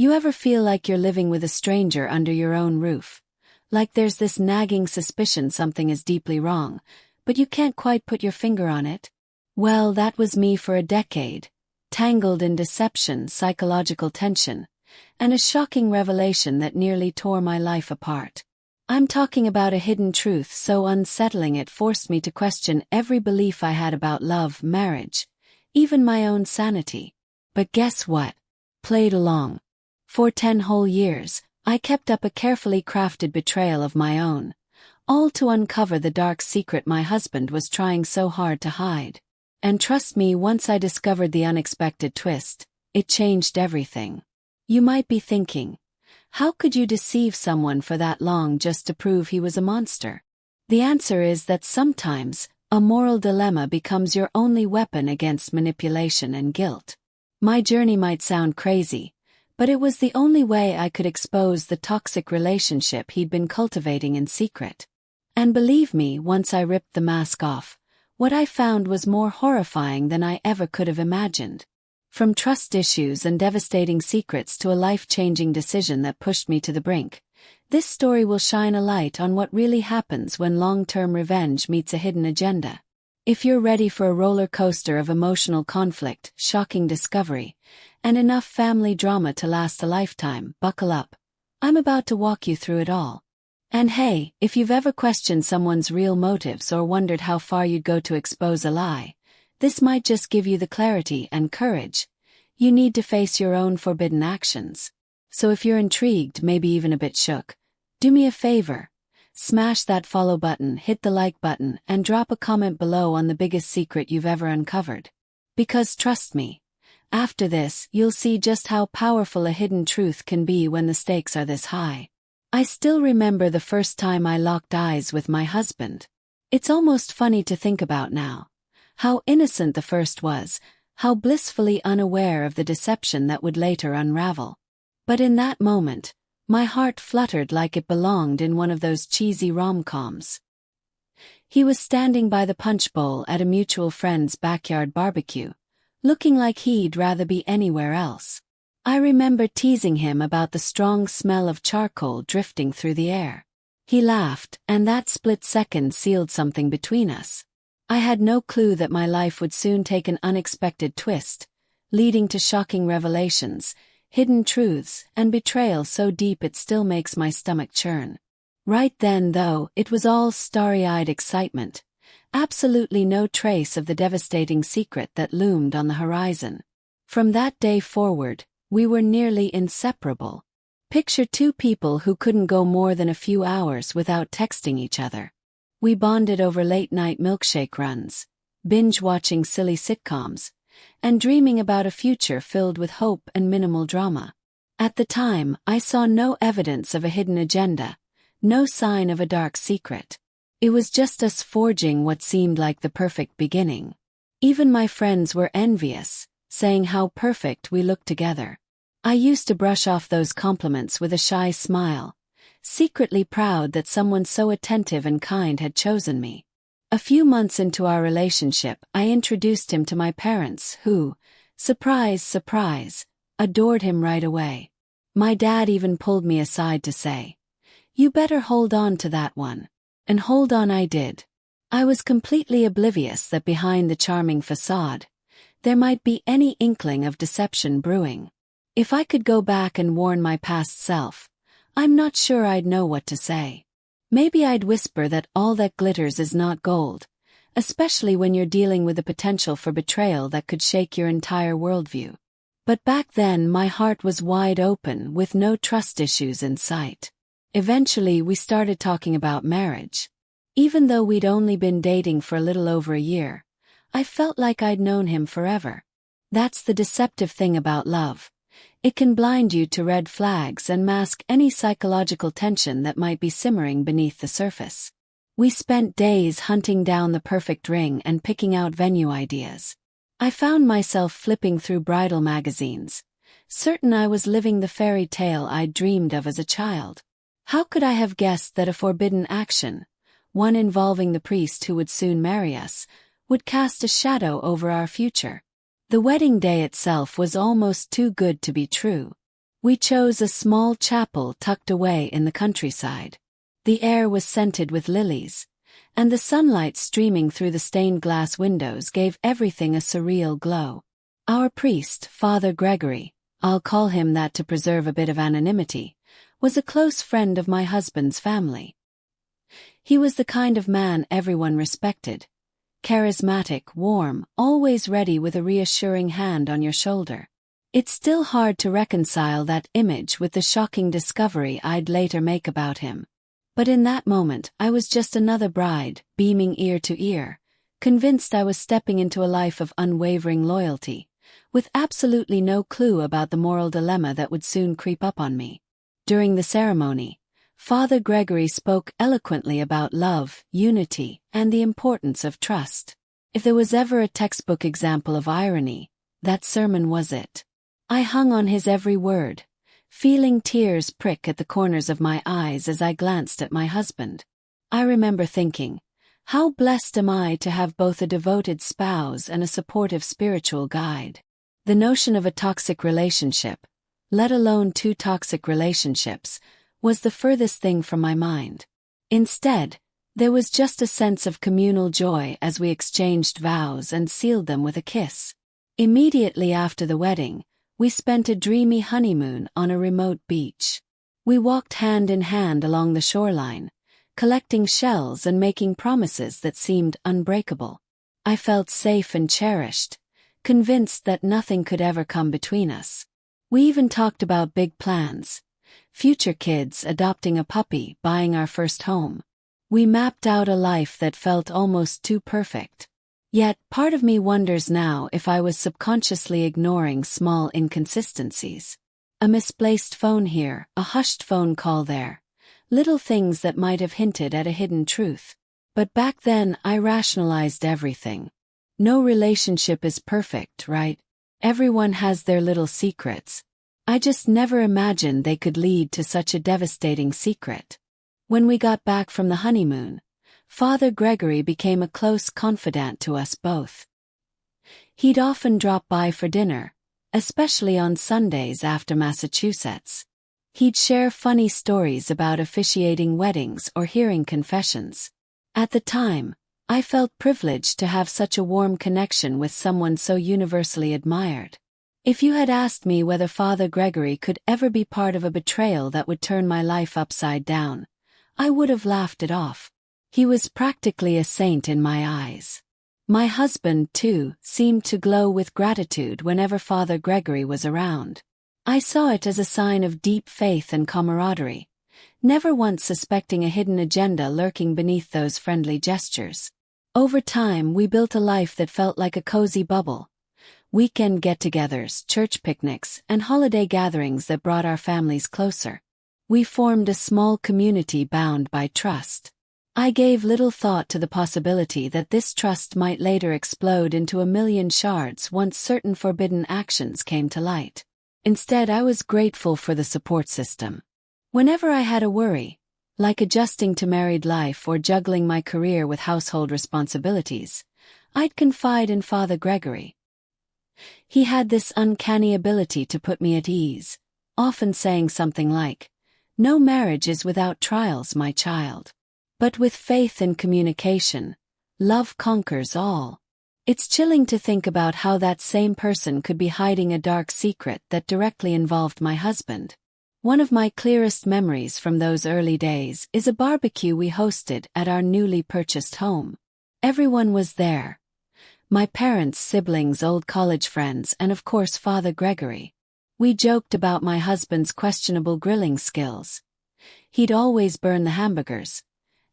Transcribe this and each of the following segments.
You ever feel like you're living with a stranger under your own roof? Like there's this nagging suspicion something is deeply wrong, but you can't quite put your finger on it? Well, that was me for a decade, tangled in deception, psychological tension, and a shocking revelation that nearly tore my life apart. I'm talking about a hidden truth so unsettling it forced me to question every belief I had about love, marriage, even my own sanity. But guess what? Played along. For 10 whole years, I kept up a carefully crafted betrayal of my own, all to uncover the dark secret my husband was trying so hard to hide. And trust me, once I discovered the unexpected twist, it changed everything. You might be thinking, how could you deceive someone for that long just to prove he was a monster? The answer is that sometimes, a moral dilemma becomes your only weapon against manipulation and guilt. My journey might sound crazy, but it was the only way I could expose the toxic relationship he'd been cultivating in secret. And believe me, once I ripped the mask off, what I found was more horrifying than I ever could have imagined. From trust issues and devastating secrets to a life-changing decision that pushed me to the brink, this story will shine a light on what really happens when long-term revenge meets a hidden agenda. If you're ready for a roller coaster of emotional conflict, shocking discovery, and enough family drama to last a lifetime, buckle up. I'm about to walk you through it all. And hey, if you've ever questioned someone's real motives or wondered how far you'd go to expose a lie, this might just give you the clarity and courage you need to face your own forbidden actions. So if you're intrigued, maybe even a bit shook, do me a favor. Smash that follow button, hit the like button, and drop a comment below on the biggest secret you've ever uncovered. Because trust me, after this, you'll see just how powerful a hidden truth can be when the stakes are this high. I still remember the first time I locked eyes with my husband. It's almost funny to think about now. How innocent the first was, how blissfully unaware of the deception that would later unravel. But in that moment, my heart fluttered like it belonged in one of those cheesy rom-coms. He was standing by the punch bowl at a mutual friend's backyard barbecue, looking like he'd rather be anywhere else. I remember teasing him about the strong smell of charcoal drifting through the air. He laughed, and that split second sealed something between us. I had no clue that my life would soon take an unexpected twist, leading to shocking revelations, hidden truths, and betrayal so deep it still makes my stomach churn. Right then, though, it was all starry-eyed excitement. Absolutely no trace of the devastating secret that loomed on the horizon. From that day forward, we were nearly inseparable. Picture two people who couldn't go more than a few hours without texting each other. We bonded over late-night milkshake runs, binge-watching silly sitcoms, and dreaming about a future filled with hope and minimal drama. At the time, I saw no evidence of a hidden agenda, no sign of a dark secret. It was just us forging what seemed like the perfect beginning. Even my friends were envious, saying how perfect we looked together. I used to brush off those compliments with a shy smile, secretly proud that someone so attentive and kind had chosen me. A few months into our relationship, I introduced him to my parents who, surprise, surprise, adored him right away. My dad even pulled me aside to say, "You better hold on to that one." And hold on I did. I was completely oblivious that behind the charming facade, there might be any inkling of deception brewing. If I could go back and warn my past self, I'm not sure I'd know what to say. Maybe I'd whisper that all that glitters is not gold, especially when you're dealing with the potential for betrayal that could shake your entire worldview. But back then my heart was wide open with no trust issues in sight. Eventually we started talking about marriage. Even though we'd only been dating for a little over a year, I felt like I'd known him forever. That's the deceptive thing about love. It can blind you to red flags and mask any psychological tension that might be simmering beneath the surface. We spent days hunting down the perfect ring and picking out venue ideas. I found myself flipping through bridal magazines, certain I was living the fairy tale I'd dreamed of as a child. How could I have guessed that a forbidden action, one involving the priest who would soon marry us, would cast a shadow over our future? The wedding day itself was almost too good to be true. We chose a small chapel tucked away in the countryside. The air was scented with lilies, and the sunlight streaming through the stained glass windows gave everything a surreal glow. Our priest, Father Gregory, I'll call him that to preserve a bit of anonymity, was a close friend of my husband's family. He was the kind of man everyone respected. Charismatic, warm, always ready with a reassuring hand on your shoulder. It's still hard to reconcile that image with the shocking discovery I'd later make about him. But in that moment, I was just another bride, beaming ear to ear, convinced I was stepping into a life of unwavering loyalty, with absolutely no clue about the moral dilemma that would soon creep up on me. During the ceremony, Father Gregory spoke eloquently about love, unity, and the importance of trust. If there was ever a textbook example of irony, that sermon was it. I hung on his every word, feeling tears prick at the corners of my eyes as I glanced at my husband. I remember thinking, how blessed am I to have both a devoted spouse and a supportive spiritual guide. The notion of a toxic relationship, let alone two toxic relationships, was the furthest thing from my mind. Instead, there was just a sense of communal joy as we exchanged vows and sealed them with a kiss. Immediately after the wedding, we spent a dreamy honeymoon on a remote beach. We walked hand in hand along the shoreline, collecting shells and making promises that seemed unbreakable. I felt safe and cherished, convinced that nothing could ever come between us. We even talked about big plans. Future kids, adopting a puppy, buying our first home. We mapped out a life that felt almost too perfect. Yet, part of me wonders now if I was subconsciously ignoring small inconsistencies. A misplaced phone here, a hushed phone call there. Little things that might have hinted at a hidden truth. But back then, I rationalized everything. No relationship is perfect, right? Everyone has their little secrets. I just never imagined they could lead to such a devastating secret. When we got back from the honeymoon, Father Gregory became a close confidant to us both. He'd often drop by for dinner, especially on Sundays after Massachusetts. He'd share funny stories about officiating weddings or hearing confessions. At the time, I felt privileged to have such a warm connection with someone so universally admired. If you had asked me whether Father Gregory could ever be part of a betrayal that would turn my life upside down, I would have laughed it off. He was practically a saint in my eyes. My husband, too, seemed to glow with gratitude whenever Father Gregory was around. I saw it as a sign of deep faith and camaraderie, never once suspecting a hidden agenda lurking beneath those friendly gestures. Over time, we built a life that felt like a cozy bubble. Weekend get-togethers, church picnics, and holiday gatherings that brought our families closer. We formed a small community bound by trust. I gave little thought to the possibility that this trust might later explode into a million shards once certain forbidden actions came to light. Instead, I was grateful for the support system. Whenever I had a worry, like adjusting to married life or juggling my career with household responsibilities, I'd confide in Father Gregory. He had this uncanny ability to put me at ease, often saying something like, "No marriage is without trials, my child. But with faith and communication, love conquers all." It's chilling to think about how that same person could be hiding a dark secret that directly involved my husband. One of my clearest memories from those early days is a barbecue we hosted at our newly purchased home. Everyone was there. My parents, siblings, old college friends, and of course Father Gregory. We joked about my husband's questionable grilling skills. He'd always burn the hamburgers.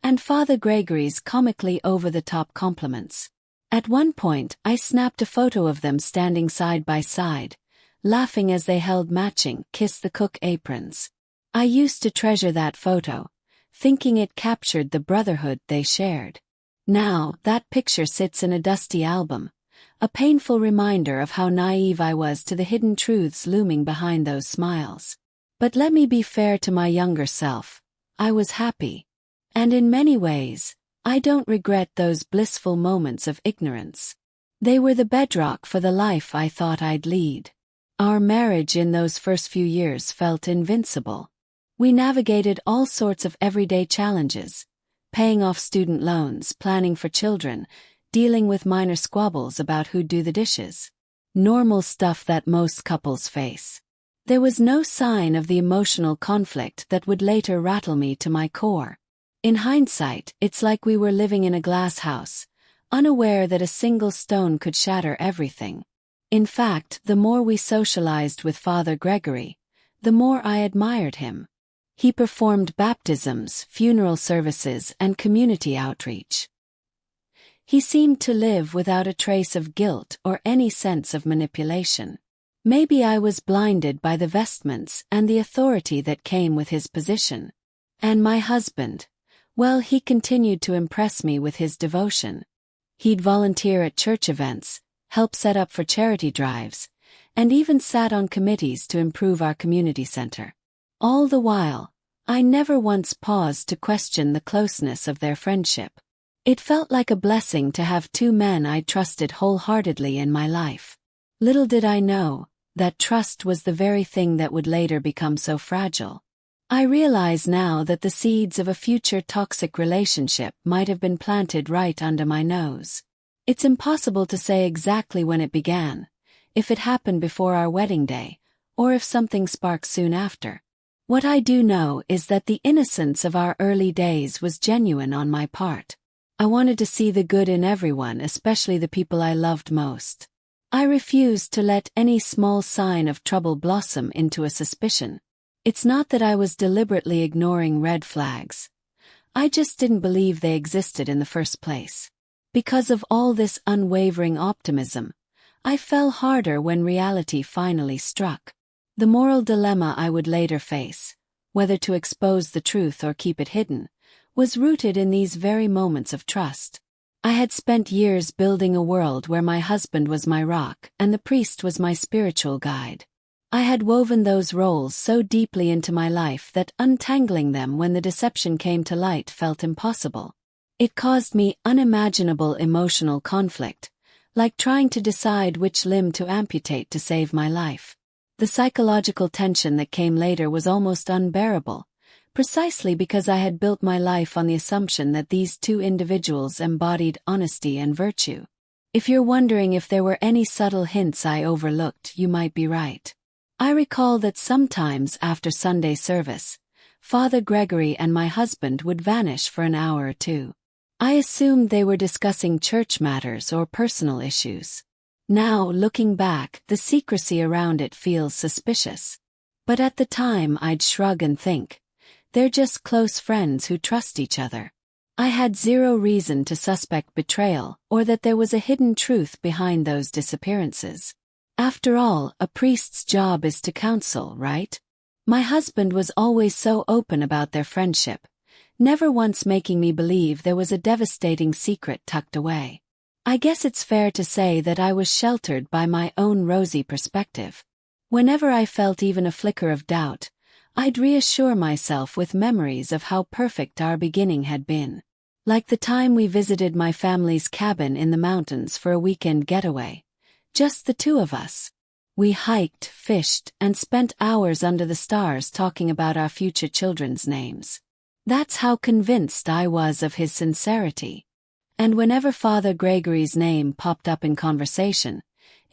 And Father Gregory's comically over-the-top compliments. At one point, I snapped a photo of them standing side by side, laughing as they held matching kiss the cook aprons. I used to treasure that photo, thinking it captured the brotherhood they shared. Now, that picture sits in a dusty album, a painful reminder of how naive I was to the hidden truths looming behind those smiles. But let me be fair to my younger self. I was happy. And in many ways, I don't regret those blissful moments of ignorance. They were the bedrock for the life I thought I'd lead. Our marriage in those first few years felt invincible. We navigated all sorts of everyday challenges, paying off student loans, planning for children, dealing with minor squabbles about who'd do the dishes. Normal stuff that most couples face. There was no sign of the emotional conflict that would later rattle me to my core. In hindsight, it's like we were living in a glass house, unaware that a single stone could shatter everything. In fact, the more we socialized with Father Gregory, the more I admired him. He performed baptisms, funeral services, and community outreach. He seemed to live without a trace of guilt or any sense of manipulation. Maybe I was blinded by the vestments and the authority that came with his position. And my husband, well, he continued to impress me with his devotion. He'd volunteer at church events, help set up for charity drives, and even sat on committees to improve our community center. All the while, I never once paused to question the closeness of their friendship. It felt like a blessing to have two men I trusted wholeheartedly in my life. Little did I know that trust was the very thing that would later become so fragile. I realize now that the seeds of a future toxic relationship might have been planted right under my nose. It's impossible to say exactly when it began, if it happened before our wedding day, or if something sparked soon after. What I do know is that the innocence of our early days was genuine on my part. I wanted to see the good in everyone, especially the people I loved most. I refused to let any small sign of trouble blossom into a suspicion. It's not that I was deliberately ignoring red flags. I just didn't believe they existed in the first place. Because of all this unwavering optimism, I fell harder when reality finally struck. The moral dilemma I would later face, whether to expose the truth or keep it hidden, was rooted in these very moments of trust. I had spent years building a world where my husband was my rock and the priest was my spiritual guide. I had woven those roles so deeply into my life that untangling them when the deception came to light felt impossible. It caused me unimaginable emotional conflict, like trying to decide which limb to amputate to save my life. The psychological tension that came later was almost unbearable, precisely because I had built my life on the assumption that these two individuals embodied honesty and virtue. If you're wondering if there were any subtle hints I overlooked, you might be right. I recall that sometimes after Sunday service, Father Gregory and my husband would vanish for an hour or two. I assumed they were discussing church matters or personal issues. Now, looking back, the secrecy around it feels suspicious. But at the time I'd shrug and think, they're just close friends who trust each other. I had zero reason to suspect betrayal or that there was a hidden truth behind those disappearances. After all, a priest's job is to counsel, right? My husband was always so open about their friendship, never once making me believe there was a devastating secret tucked away. I guess it's fair to say that I was sheltered by my own rosy perspective. Whenever I felt even a flicker of doubt, I'd reassure myself with memories of how perfect our beginning had been. Like the time we visited my family's cabin in the mountains for a weekend getaway. Just the two of us. We hiked, fished, and spent hours under the stars talking about our future children's names. That's how convinced I was of his sincerity. And whenever Father Gregory's name popped up in conversation,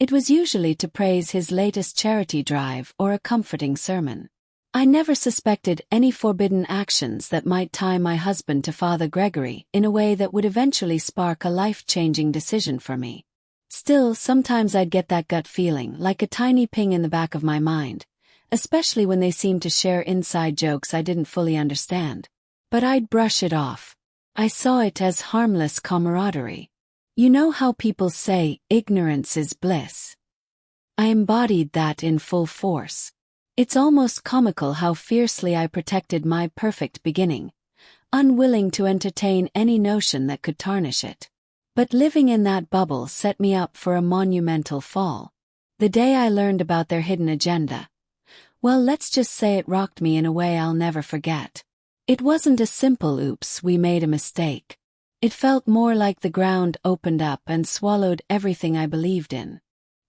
it was usually to praise his latest charity drive or a comforting sermon. I never suspected any forbidden actions that might tie my husband to Father Gregory in a way that would eventually spark a life-changing decision for me. Still, sometimes I'd get that gut feeling, like a tiny ping in the back of my mind, especially when they seemed to share inside jokes I didn't fully understand. But I'd brush it off. I saw it as harmless camaraderie. You know how people say, ignorance is bliss? I embodied that in full force. It's almost comical how fiercely I protected my perfect beginning, unwilling to entertain any notion that could tarnish it. But living in that bubble set me up for a monumental fall. The day I learned about their hidden agenda, well, let's just say it rocked me in a way I'll never forget. It wasn't a simple oops, we made a mistake. It felt more like the ground opened up and swallowed everything I believed in.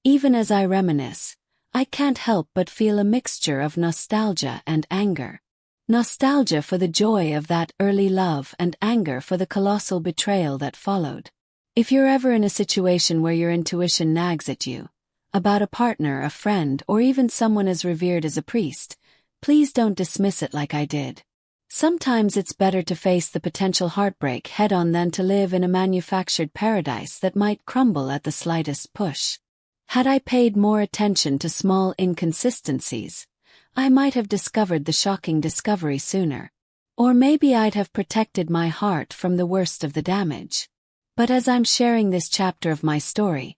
Even as I reminisce, I can't help but feel a mixture of nostalgia and anger. Nostalgia for the joy of that early love and anger for the colossal betrayal that followed. If you're ever in a situation where your intuition nags at you, about a partner, a friend, or even someone as revered as a priest, please don't dismiss it like I did. Sometimes it's better to face the potential heartbreak head-on than to live in a manufactured paradise that might crumble at the slightest push. Had I paid more attention to small inconsistencies, I might have discovered the shocking discovery sooner. Or maybe I'd have protected my heart from the worst of the damage. But as I'm sharing this chapter of my story,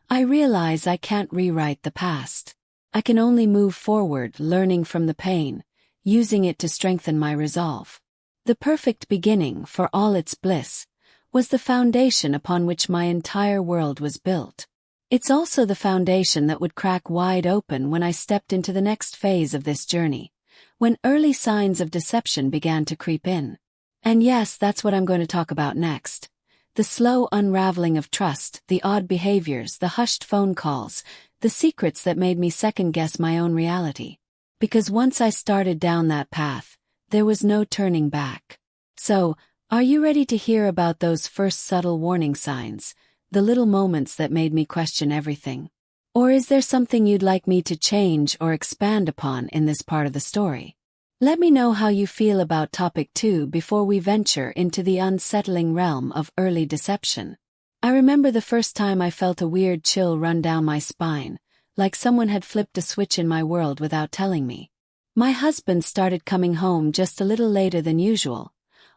I realize I can't rewrite the past. I can only move forward, learning from the pain, using it to strengthen my resolve. The perfect beginning, for all its bliss, was the foundation upon which my entire world was built. It's also the foundation that would crack wide open when I stepped into the next phase of this journey, when early signs of deception began to creep in. And yes, that's what I'm going to talk about next. The slow unraveling of trust, the odd behaviors, the hushed phone calls, the secrets that made me second-guess my own reality. Because once I started down that path, there was no turning back. So, are you ready to hear about those first subtle warning signs? The little moments that made me question everything? Or is there something you'd like me to change or expand upon in this part of the story? Let me know how you feel about topic 2 before we venture into the unsettling realm of early deception. I remember the first time I felt a weird chill run down my spine, like someone had flipped a switch in my world without telling me. My husband started coming home just a little later than usual,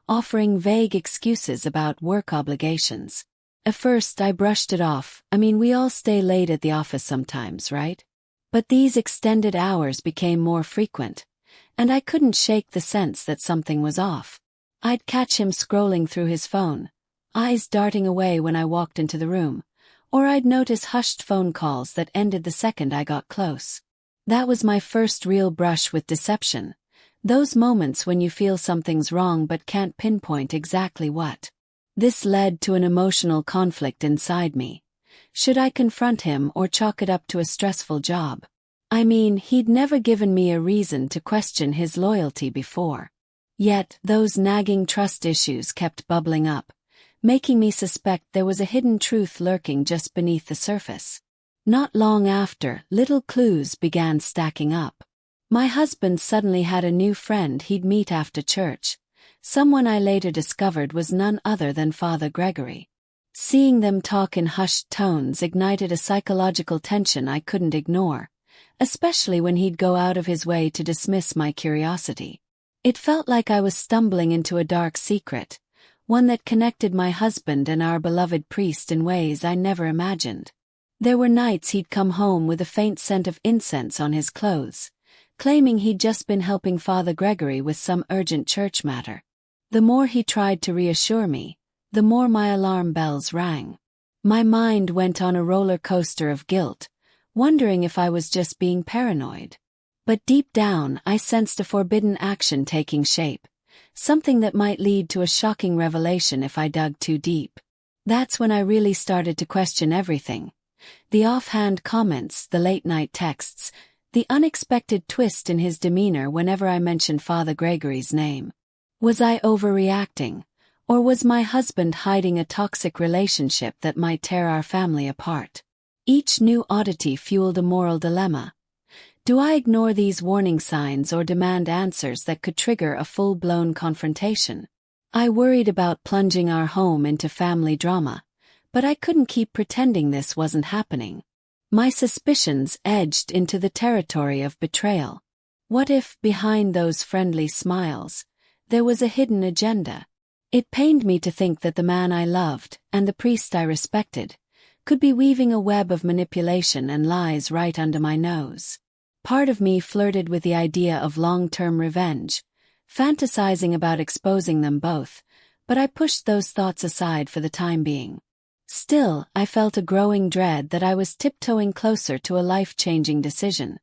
offering vague excuses about work obligations. At first I brushed it off. I mean, we all stay late at the office sometimes, right? But these extended hours became more frequent, and I couldn't shake the sense that something was off. I'd catch him scrolling through his phone, eyes darting away when I walked into the room, or I'd notice hushed phone calls that ended the second I got close. That was my first real brush with deception, those moments when you feel something's wrong but can't pinpoint exactly what. This led to an emotional conflict inside me. Should I confront him or chalk it up to a stressful job? I mean, he'd never given me a reason to question his loyalty before. Yet, those nagging trust issues kept bubbling up, making me suspect there was a hidden truth lurking just beneath the surface. Not long after, little clues began stacking up. My husband suddenly had a new friend he'd meet after church. Someone I later discovered was none other than Father Gregory. Seeing them talk in hushed tones ignited a psychological tension I couldn't ignore, especially when he'd go out of his way to dismiss my curiosity. It felt like I was stumbling into a dark secret, one that connected my husband and our beloved priest in ways I never imagined. There were nights he'd come home with a faint scent of incense on his clothes, claiming he'd just been helping Father Gregory with some urgent church matter. The more he tried to reassure me, the more my alarm bells rang. My mind went on a roller coaster of guilt, wondering if I was just being paranoid. But deep down, I sensed a forbidden action taking shape, something that might lead to a shocking revelation if I dug too deep. That's when I really started to question everything. The offhand comments, the late-night texts, the unexpected twist in his demeanor whenever I mentioned Father Gregory's name. Was I overreacting, or was my husband hiding a toxic relationship that might tear our family apart? Each new oddity fueled a moral dilemma. Do I ignore these warning signs or demand answers that could trigger a full-blown confrontation? I worried about plunging our home into family drama, but I couldn't keep pretending this wasn't happening. My suspicions edged into the territory of betrayal. What if, behind those friendly smiles, there was a hidden agenda? It pained me to think that the man I loved, and the priest I respected, could be weaving a web of manipulation and lies right under my nose. Part of me flirted with the idea of long-term revenge, fantasizing about exposing them both, but I pushed those thoughts aside for the time being. Still, I felt a growing dread that I was tiptoeing closer to a life-changing decision,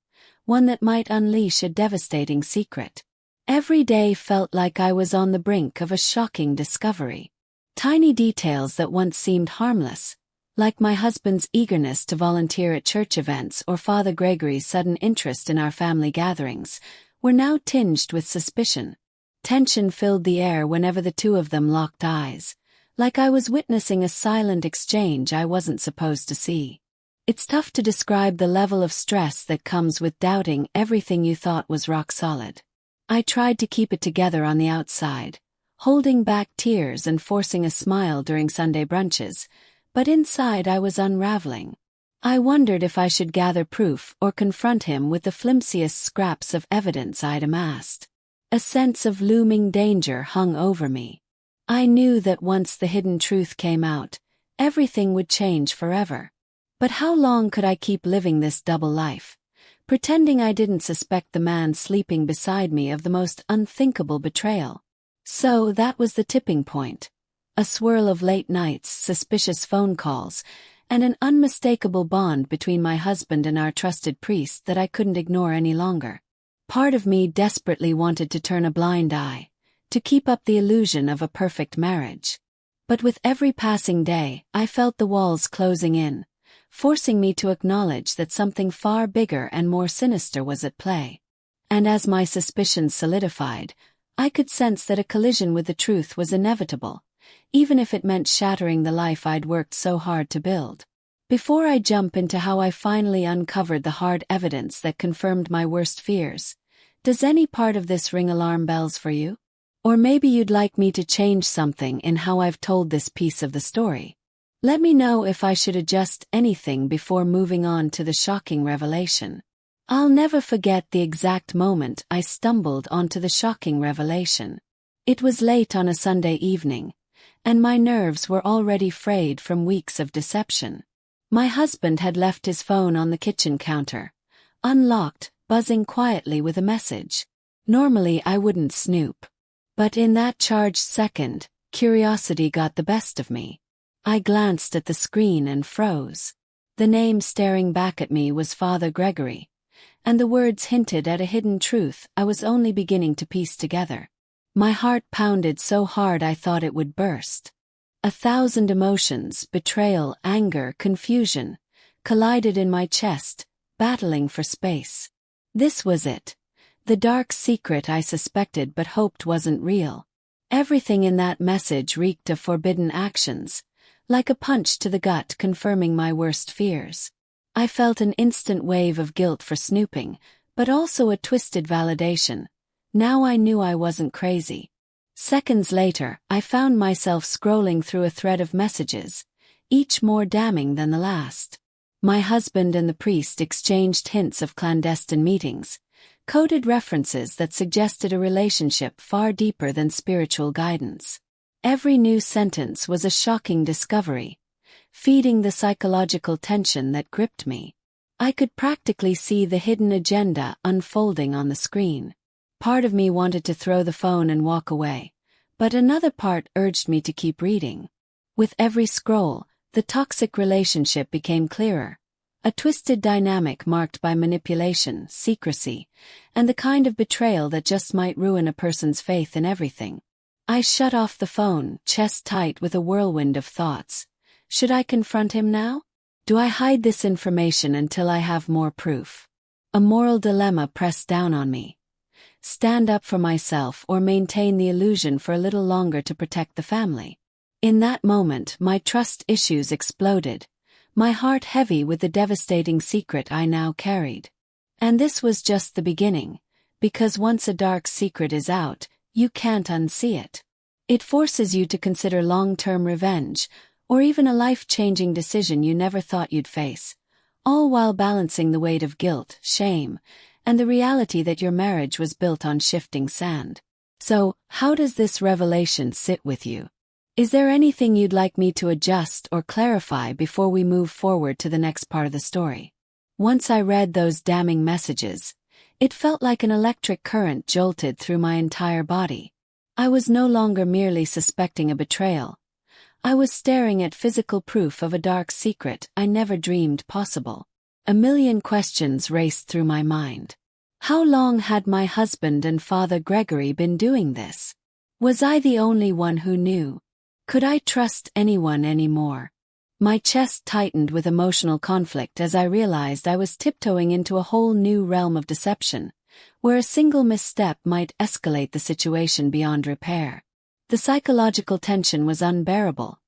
one that might unleash a devastating secret. Every day felt like I was on the brink of a shocking discovery. Tiny details that once seemed harmless, like my husband's eagerness to volunteer at church events or Father Gregory's sudden interest in our family gatherings, were now tinged with suspicion. Tension filled the air whenever the two of them locked eyes, like I was witnessing a silent exchange I wasn't supposed to see. It's tough to describe the level of stress that comes with doubting everything you thought was rock solid. I tried to keep it together on the outside, holding back tears and forcing a smile during Sunday brunches, but inside I was unraveling. I wondered if I should gather proof or confront him with the flimsiest scraps of evidence I'd amassed. A sense of looming danger hung over me. I knew that once the hidden truth came out, everything would change forever. But how long could I keep living this double life, pretending I didn't suspect the man sleeping beside me of the most unthinkable betrayal? So that was the tipping point. A swirl of late nights, suspicious phone calls, and an unmistakable bond between my husband and our trusted priest that I couldn't ignore any longer. Part of me desperately wanted to turn a blind eye, to keep up the illusion of a perfect marriage. But with every passing day, I felt the walls closing in, forcing me to acknowledge that something far bigger and more sinister was at play. And as my suspicions solidified, I could sense that a collision with the truth was inevitable, even if it meant shattering the life I'd worked so hard to build. Before I jump into how I finally uncovered the hard evidence that confirmed my worst fears, does any part of this ring alarm bells for you? Or maybe you'd like me to change something in how I've told this piece of the story. Let me know if I should adjust anything before moving on to the shocking revelation. I'll never forget the exact moment I stumbled onto the shocking revelation. It was late on a Sunday evening, and my nerves were already frayed from weeks of deception. My husband had left his phone on the kitchen counter, unlocked, buzzing quietly with a message. Normally I wouldn't snoop. But in that charged second, curiosity got the best of me. I glanced at the screen and froze. The name staring back at me was Father Gregory, and the words hinted at a hidden truth I was only beginning to piece together. My heart pounded so hard I thought it would burst. 1,000 emotions, betrayal, anger, confusion, collided in my chest, battling for space. This was it. The dark secret I suspected but hoped wasn't real. Everything in that message reeked of forbidden actions, like a punch to the gut confirming my worst fears. I felt an instant wave of guilt for snooping, but also a twisted validation. Now I knew I wasn't crazy. Seconds later, I found myself scrolling through a thread of messages, each more damning than the last. My husband and the priest exchanged hints of clandestine meetings, coded references that suggested a relationship far deeper than spiritual guidance. Every new sentence was a shocking discovery, feeding the psychological tension that gripped me. I could practically see the hidden agenda unfolding on the screen. Part of me wanted to throw the phone and walk away, but another part urged me to keep reading. With every scroll, the toxic relationship became clearer. A twisted dynamic marked by manipulation, secrecy, and the kind of betrayal that just might ruin a person's faith in everything. I shut off the phone, chest tight with a whirlwind of thoughts. Should I confront him now? Do I hide this information until I have more proof? A moral dilemma pressed down on me. Stand up for myself or maintain the illusion for a little longer to protect the family. In that moment, my trust issues exploded, my heart heavy with the devastating secret I now carried. And this was just the beginning, because once a dark secret is out, you can't unsee it. It forces you to consider long-term revenge, or even a life-changing decision you never thought you'd face, all while balancing the weight of guilt, shame, and the reality that your marriage was built on shifting sand. So, how does this revelation sit with you? Is there anything you'd like me to adjust or clarify before we move forward to the next part of the story? Once I read those damning messages, it felt like an electric current jolted through my entire body. I was no longer merely suspecting a betrayal. I was staring at physical proof of a dark secret I never dreamed possible. A million questions raced through my mind. How long had my husband and Father Gregory been doing this? Was I the only one who knew? Could I trust anyone anymore? My chest tightened with emotional conflict as I realized I was tiptoeing into a whole new realm of deception, where a single misstep might escalate the situation beyond repair. The psychological tension was unbearable.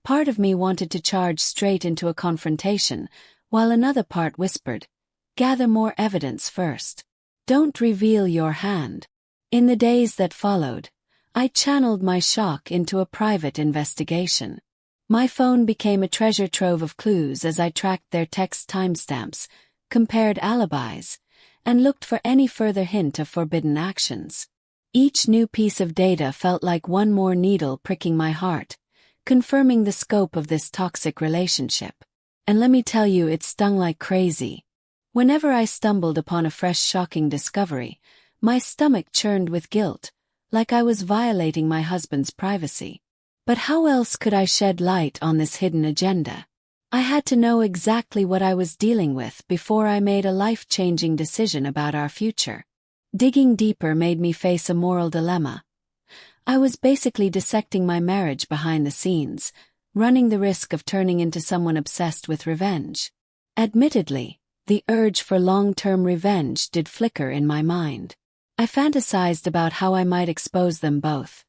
Part of me wanted to charge straight into a confrontation, while another part whispered, "Gather more evidence first. Don't reveal your hand." In the days that followed, I channeled my shock into a private investigation. My phone became a treasure trove of clues as I tracked their text timestamps, compared alibis, and looked for any further hint of forbidden actions. Each new piece of data felt like one more needle pricking my heart, confirming the scope of this toxic relationship. And let me tell you, it stung like crazy. Whenever I stumbled upon a fresh shocking discovery, my stomach churned with guilt, like I was violating my husband's privacy. But how else could I shed light on this hidden agenda? I had to know exactly what I was dealing with before I made a life-changing decision about our future. Digging deeper made me face a moral dilemma. I was basically dissecting my marriage behind the scenes, running the risk of turning into someone obsessed with revenge. Admittedly, the urge for long-term revenge did flicker in my mind. I fantasized about how I might expose them both.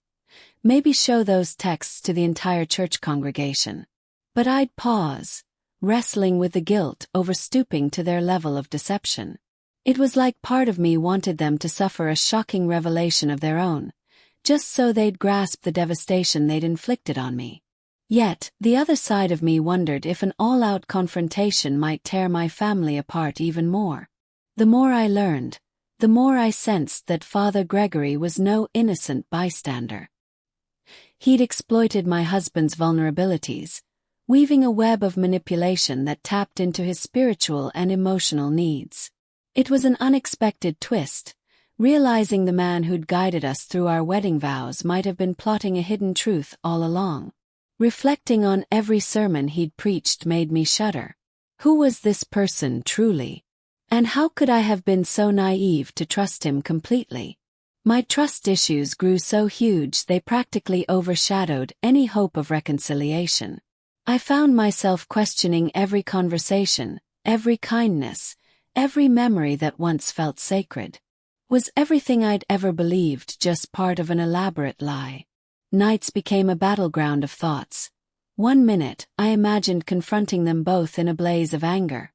Maybe show those texts to the entire church congregation. But I'd pause, wrestling with the guilt over stooping to their level of deception. It was like part of me wanted them to suffer a shocking revelation of their own, just so they'd grasp the devastation they'd inflicted on me. Yet, the other side of me wondered if an all-out confrontation might tear my family apart even more. The more I learned, the more I sensed that Father Gregory was no innocent bystander. He'd exploited my husband's vulnerabilities, weaving a web of manipulation that tapped into his spiritual and emotional needs. It was an unexpected twist, realizing the man who'd guided us through our wedding vows might have been plotting a hidden truth all along. Reflecting on every sermon he'd preached made me shudder. Who was this person truly? And how could I have been so naive to trust him completely? My trust issues grew so huge they practically overshadowed any hope of reconciliation. I found myself questioning every conversation, every kindness, every memory that once felt sacred. Was everything I'd ever believed just part of an elaborate lie? Nights became a battleground of thoughts. One minute, I imagined confronting them both in a blaze of anger.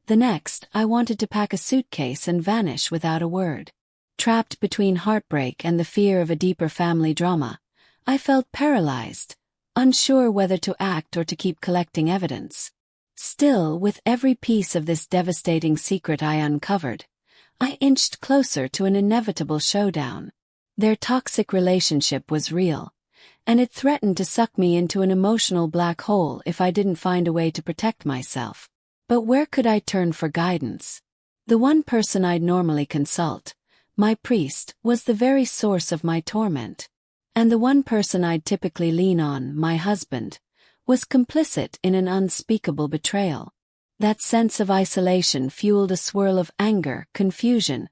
The next, I wanted to pack a suitcase and vanish without a word. Trapped between heartbreak and the fear of a deeper family drama, I felt paralyzed, unsure whether to act or to keep collecting evidence. Still, with every piece of this devastating secret I uncovered, I inched closer to an inevitable showdown. Their toxic relationship was real, and it threatened to suck me into an emotional black hole if I didn't find a way to protect myself. But where could I turn for guidance? The one person I'd normally consult, my priest, was the very source of my torment. And the one person I'd typically lean on, my husband, was complicit in an unspeakable betrayal. That sense of isolation fueled a swirl of anger, confusion,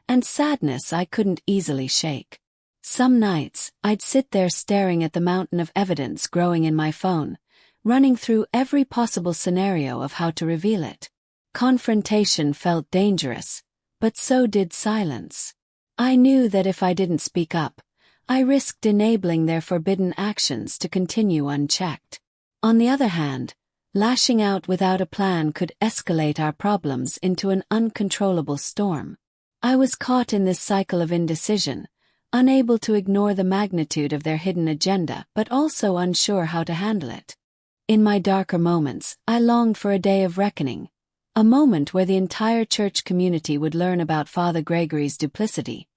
and sadness I couldn't easily shake. Some nights, I'd sit there staring at the mountain of evidence growing in my phone, running through every possible scenario of how to reveal it. Confrontation felt dangerous, but so did silence. I knew that if I didn't speak up, I risked enabling their forbidden actions to continue unchecked. On the other hand, lashing out without a plan could escalate our problems into an uncontrollable storm. I was caught in this cycle of indecision, unable to ignore the magnitude of their hidden agenda but also unsure how to handle it. In my darker moments, I longed for a day of reckoning, a moment where the entire church community would learn about Father Gregory's duplicity,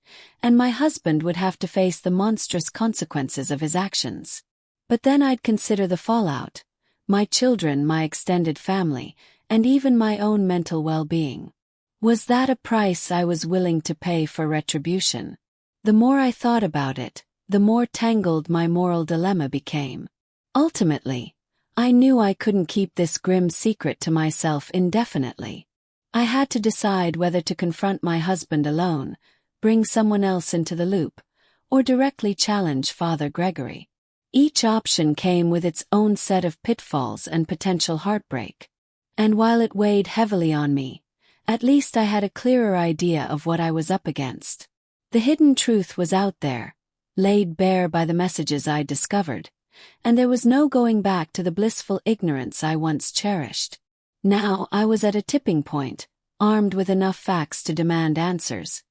and my husband would have to face the monstrous consequences of his actions. But then I'd consider the fallout, my children, my extended family, and even my own mental well-being. Was that a price I was willing to pay for retribution? The more I thought about it, the more tangled my moral dilemma became. Ultimately, I knew I couldn't keep this grim secret to myself indefinitely. I had to decide whether to confront my husband alone, bring someone else into the loop, or directly challenge Father Gregory. Each option came with its own set of pitfalls and potential heartbreak. And while it weighed heavily on me, at least I had a clearer idea of what I was up against. The hidden truth was out there, laid bare by the messages I'd discovered, and there was no going back to the blissful ignorance I once cherished. Now I was at a tipping point, armed with enough facts to demand answers,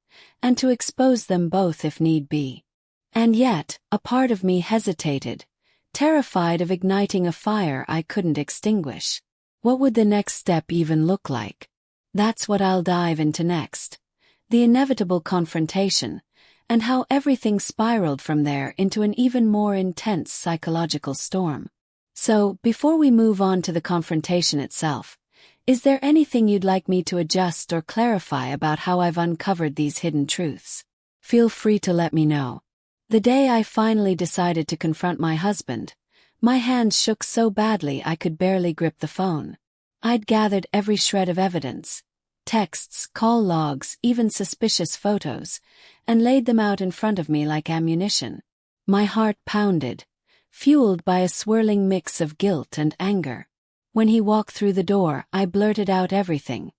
and to expose them both if need be. And yet, a part of me hesitated, terrified of igniting a fire I couldn't extinguish. What would the next step even look like? That's what I'll dive into next. The inevitable confrontation, and how everything spiraled from there into an even more intense psychological storm. So, before we move on to the confrontation itself, is there anything you'd like me to adjust or clarify about how I've uncovered these hidden truths? Feel free to let me know. The day I finally decided to confront my husband, my hands shook so badly I could barely grip the phone. I'd gathered every shred of evidence, texts, call logs, even suspicious photos, and laid them out in front of me like ammunition. My heart pounded, fueled by a swirling mix of guilt and anger. When he walked through the door, I blurted out everything.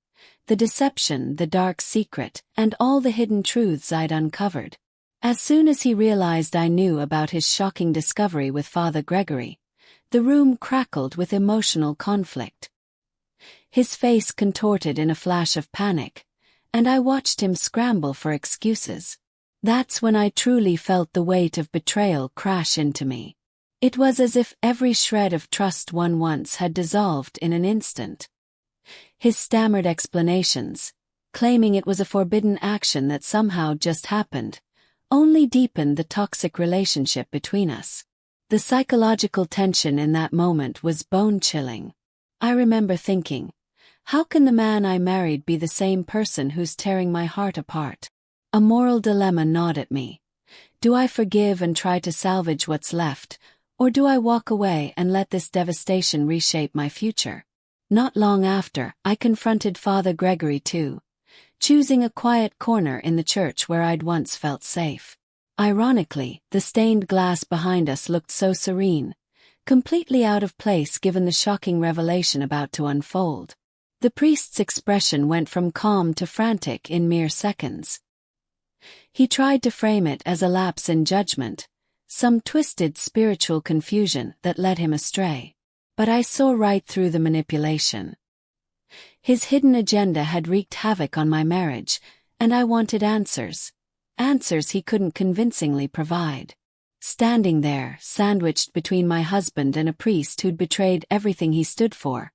The deception, the dark secret, and all the hidden truths I'd uncovered. As soon as he realized I knew about his shocking discovery with Father Gregory, the room crackled with emotional conflict. His face contorted in a flash of panic, and I watched him scramble for excuses. That's when I truly felt the weight of betrayal crash into me. It was as if every shred of trust won once had dissolved in an instant. His stammered explanations, claiming it was a forbidden action that somehow just happened, only deepened the toxic relationship between us. The psychological tension in that moment was bone-chilling. I remember thinking, how can the man I married be the same person who's tearing my heart apart? A moral dilemma gnawed at me. Do I forgive and try to salvage what's left, or do I walk away and let this devastation reshape my future? Not long after, I confronted Father Gregory too, choosing a quiet corner in the church where I'd once felt safe. Ironically, the stained glass behind us looked so serene, completely out of place given the shocking revelation about to unfold. The priest's expression went from calm to frantic in mere seconds. He tried to frame it as a lapse in judgment, some twisted spiritual confusion that led him astray. But I saw right through the manipulation. His hidden agenda had wreaked havoc on my marriage, and I wanted answers. Answers he couldn't convincingly provide. Standing there, sandwiched between my husband and a priest who'd betrayed everything he stood for,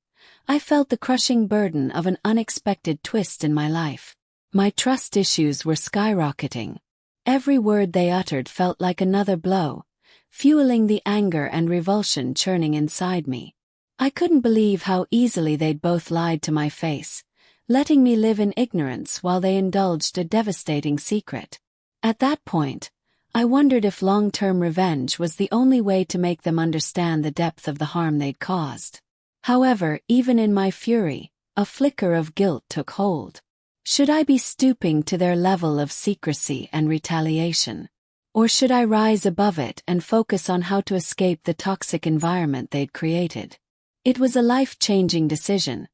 I felt the crushing burden of an unexpected twist in my life. My trust issues were skyrocketing. Every word they uttered felt like another blow, fueling the anger and revulsion churning inside me. I couldn't believe how easily they'd both lied to my face, letting me live in ignorance while they indulged a devastating secret. At that point, I wondered if long-term revenge was the only way to make them understand the depth of the harm they'd caused. However, even in my fury, a flicker of guilt took hold. Should I be stooping to their level of secrecy and retaliation? Or should I rise above it and focus on how to escape the toxic environment they'd created? It was a life-changing decision,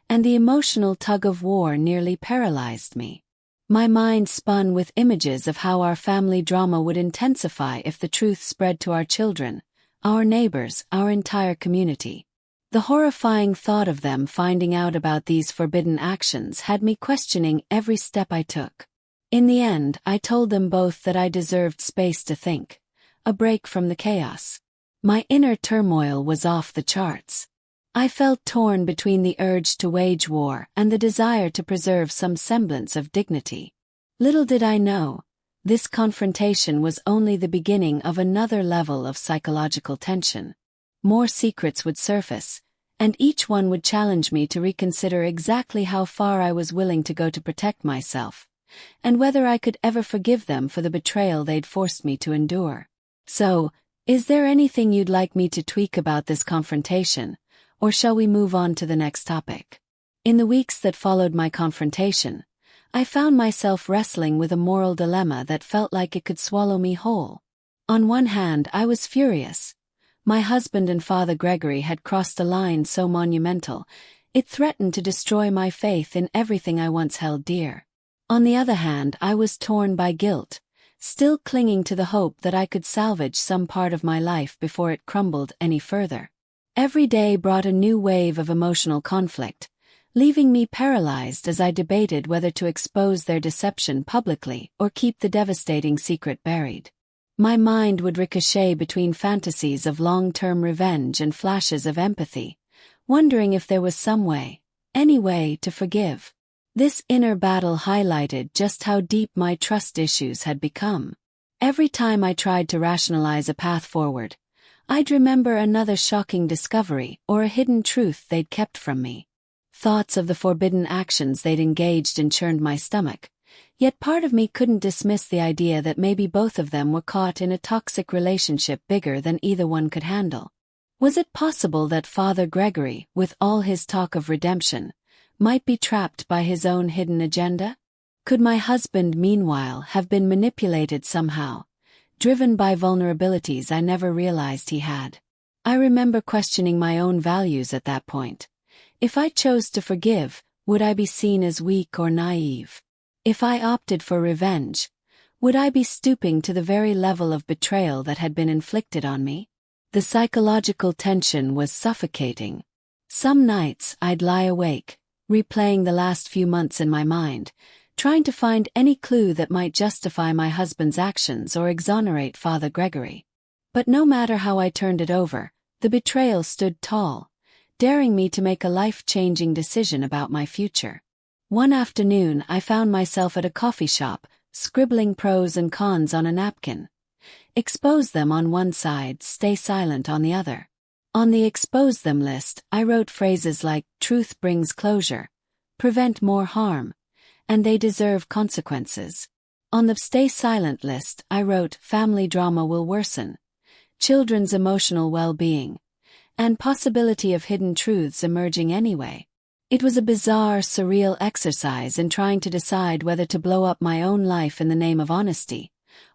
and the emotional tug-of-war nearly paralyzed me. My mind spun with images of how our family drama would intensify if the truth spread to our children, our neighbors, our entire community. The horrifying thought of them finding out about these forbidden actions had me questioning every step I took. In the end, I told them both that I deserved space to think, a break from the chaos. My inner turmoil was off the charts. I felt torn between the urge to wage war and the desire to preserve some semblance of dignity. Little did I know, this confrontation was only the beginning of another level of psychological tension. More secrets would surface, and each one would challenge me to reconsider exactly how far I was willing to go to protect myself, and whether I could ever forgive them for the betrayal they'd forced me to endure. So, is there anything you'd like me to tweak about this confrontation? Or shall we move on to the next topic? In the weeks that followed my confrontation, I found myself wrestling with a moral dilemma that felt like it could swallow me whole. On one hand, I was furious, My husband and Father Gregory had crossed a line so monumental, it threatened to destroy my faith in everything I once held dear. On the other hand, I was torn by guilt, still clinging to the hope that I could salvage some part of my life before it crumbled any further. Every day brought a new wave of emotional conflict, leaving me paralyzed as I debated whether to expose their deception publicly or keep the devastating secret buried. My mind would ricochet between fantasies of long-term revenge and flashes of empathy, wondering if there was some way, any way, to forgive. This inner battle highlighted just how deep my trust issues had become. Every time I tried to rationalize a path forward, I'd remember another shocking discovery or a hidden truth they'd kept from me. Thoughts of the forbidden actions they'd engaged in churned my stomach, yet part of me couldn't dismiss the idea that maybe both of them were caught in a toxic relationship bigger than either one could handle. Was it possible that Father Gregory, with all his talk of redemption, might be trapped by his own hidden agenda? Could my husband, meanwhile, have been manipulated somehow, driven by vulnerabilities I never realized he had? I remember questioning my own values at that point. If I chose to forgive, would I be seen as weak or naive? If I opted for revenge, would I be stooping to the very level of betrayal that had been inflicted on me? The psychological tension was suffocating. Some nights I'd lie awake, replaying the last few months in my mind, trying to find any clue that might justify my husband's actions or exonerate Father Gregory. But no matter how I turned it over, the betrayal stood tall, daring me to make a life-changing decision about my future. One afternoon I found myself at a coffee shop, scribbling pros and cons on a napkin. Expose them on one side, stay silent on the other. On the expose them list, I wrote phrases like, truth brings closure, prevent more harm, and they deserve consequences. On the stay silent list, I wrote, family drama will worsen, children's emotional well-being, and possibility of hidden truths emerging anyway. It was a bizarre, surreal exercise in trying to decide whether to blow up my own life in the name of honesty,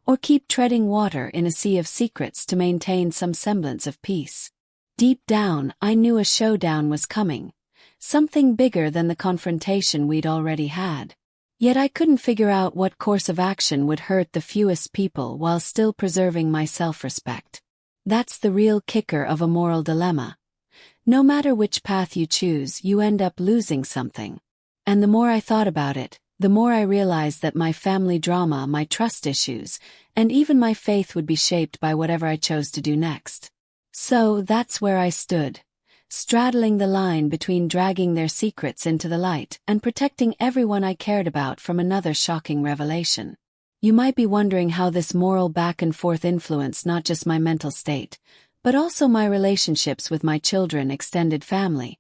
or keep treading water in a sea of secrets to maintain some semblance of peace. Deep down, I knew a showdown was coming, something bigger than the confrontation we'd already had. Yet I couldn't figure out what course of action would hurt the fewest people while still preserving my self-respect. That's the real kicker of a moral dilemma. No matter which path you choose, you end up losing something. And the more I thought about it, the more I realized that my family drama, my trust issues, and even my faith would be shaped by whatever I chose to do next. So that's where I stood, straddling the line between dragging their secrets into the light and protecting everyone I cared about from another shocking revelation. You might be wondering how this moral back-and-forth influenced not just my mental state, but also my relationships with my children, extended family,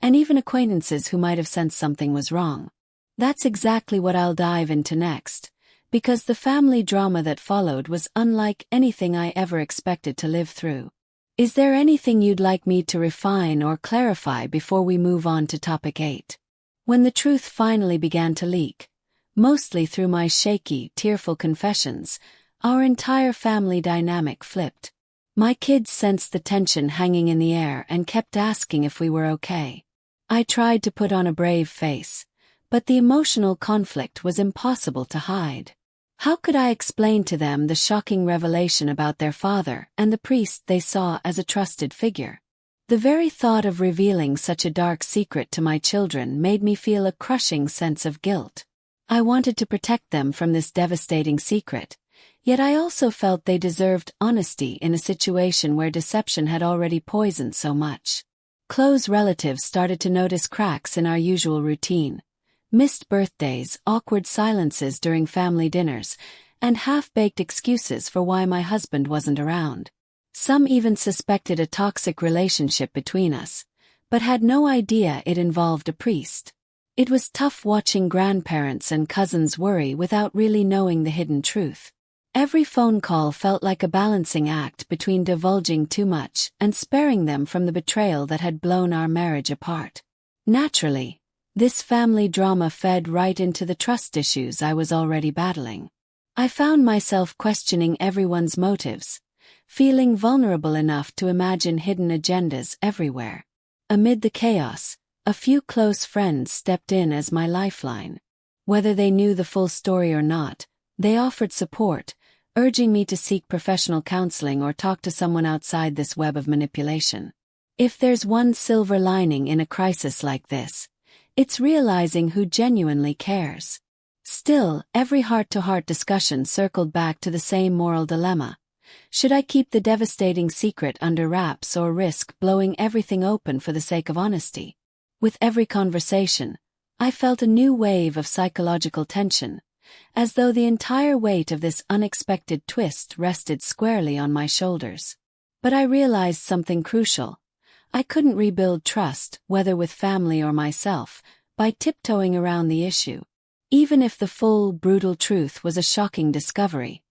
and even acquaintances who might have sensed something was wrong. That's exactly what I'll dive into next, because the family drama that followed was unlike anything I ever expected to live through. Is there anything you'd like me to refine or clarify before we move on to topic 8? When the truth finally began to leak, mostly through my shaky, tearful confessions, our entire family dynamic flipped. My kids sensed the tension hanging in the air and kept asking if we were okay. I tried to put on a brave face, but the emotional conflict was impossible to hide. How could I explain to them the shocking revelation about their father and the priest they saw as a trusted figure? The very thought of revealing such a dark secret to my children made me feel a crushing sense of guilt. I wanted to protect them from this devastating secret, yet I also felt they deserved honesty in a situation where deception had already poisoned so much. Close relatives started to notice cracks in our usual routine. Missed birthdays, awkward silences during family dinners, and half-baked excuses for why my husband wasn't around. Some even suspected a toxic relationship between us, but had no idea it involved a priest. It was tough watching grandparents and cousins worry without really knowing the hidden truth. Every phone call felt like a balancing act between divulging too much and sparing them from the betrayal that had blown our marriage apart. Naturally, this family drama fed right into the trust issues I was already battling. I found myself questioning everyone's motives, feeling vulnerable enough to imagine hidden agendas everywhere. Amid the chaos, a few close friends stepped in as my lifeline. Whether they knew the full story or not, they offered support, urging me to seek professional counseling or talk to someone outside this web of manipulation. If there's one silver lining in a crisis like this, it's realizing who genuinely cares. Still, every heart-to-heart discussion circled back to the same moral dilemma. Should I keep the devastating secret under wraps or risk blowing everything open for the sake of honesty? With every conversation, I felt a new wave of psychological tension, as though the entire weight of this unexpected twist rested squarely on my shoulders. But I realized something crucial. I couldn't rebuild trust, whether with family or myself, by tiptoeing around the issue. Even if the full, brutal truth was a shocking discovery,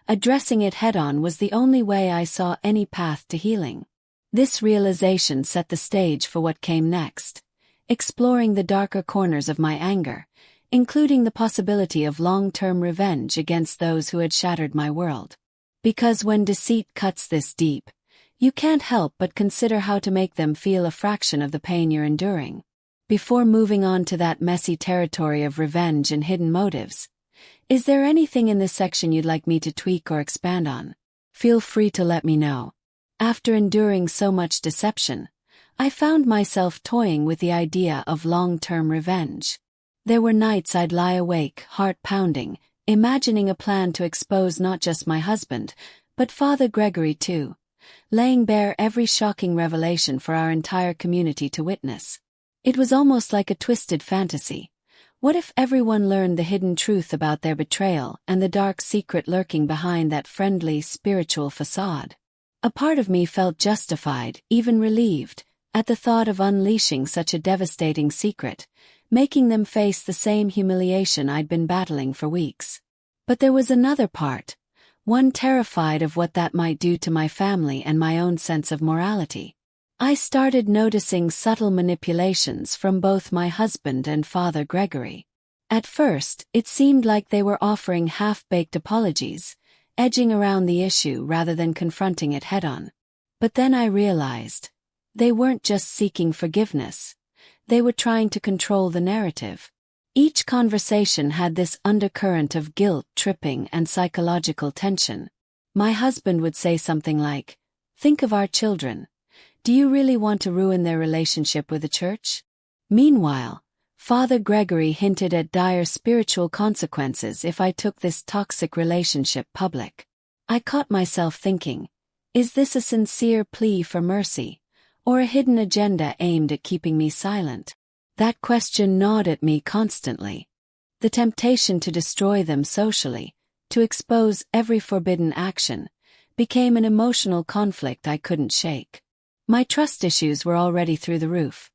addressing it head-on was the only way I saw any path to healing. This realization set the stage for what came next, exploring the darker corners of my anger, including the possibility of long-term revenge against those who had shattered my world. Because when deceit cuts this deep, you can't help but consider how to make them feel a fraction of the pain you're enduring. Before moving on to that messy territory of revenge and hidden motives, is there anything in this section you'd like me to tweak or expand on? Feel free to let me know. After enduring so much deception, I found myself toying with the idea of long-term revenge. There were nights I'd lie awake, heart pounding, imagining a plan to expose not just my husband, but Father Gregory too, laying bare every shocking revelation for our entire community to witness. It was almost like a twisted fantasy. What if everyone learned the hidden truth about their betrayal and the dark secret lurking behind that friendly, spiritual facade? A part of me felt justified, even relieved, at the thought of unleashing such a devastating secret, making them face the same humiliation I'd been battling for weeks. But there was another part, one terrified of what that might do to my family and my own sense of morality. I started noticing subtle manipulations from both my husband and Father Gregory. At first, it seemed like they were offering half-baked apologies, edging around the issue rather than confronting it head-on. But then I realized, they weren't just seeking forgiveness, they were trying to control the narrative. Each conversation had this undercurrent of guilt, tripping, and psychological tension. My husband would say something like, "Think of our children. Do you really want to ruin their relationship with the church?" Meanwhile, Father Gregory hinted at dire spiritual consequences if I took this toxic relationship public. I caught myself thinking, is this a sincere plea for mercy, or a hidden agenda aimed at keeping me silent? That question gnawed at me constantly. The temptation to destroy them socially, to expose every forbidden action, became an emotional conflict I couldn't shake. My trust issues were already through the roof.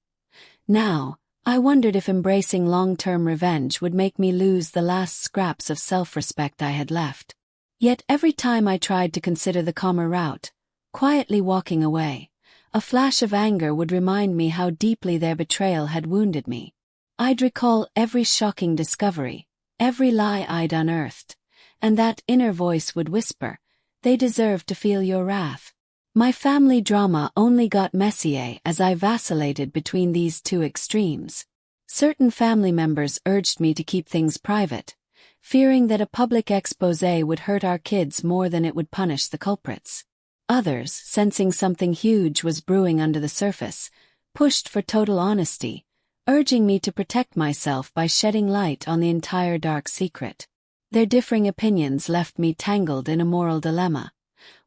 Now, I wondered if embracing long-term revenge would make me lose the last scraps of self-respect I had left. Yet every time I tried to consider the calmer route, quietly walking away, a flash of anger would remind me how deeply their betrayal had wounded me. I'd recall every shocking discovery, every lie I'd unearthed, and that inner voice would whisper, "They deserve to feel your wrath." My family drama only got messier as I vacillated between these two extremes. Certain family members urged me to keep things private, fearing that a public exposé would hurt our kids more than it would punish the culprits. Others, sensing something huge was brewing under the surface, pushed for total honesty, urging me to protect myself by shedding light on the entire dark secret. Their differing opinions left me tangled in a moral dilemma.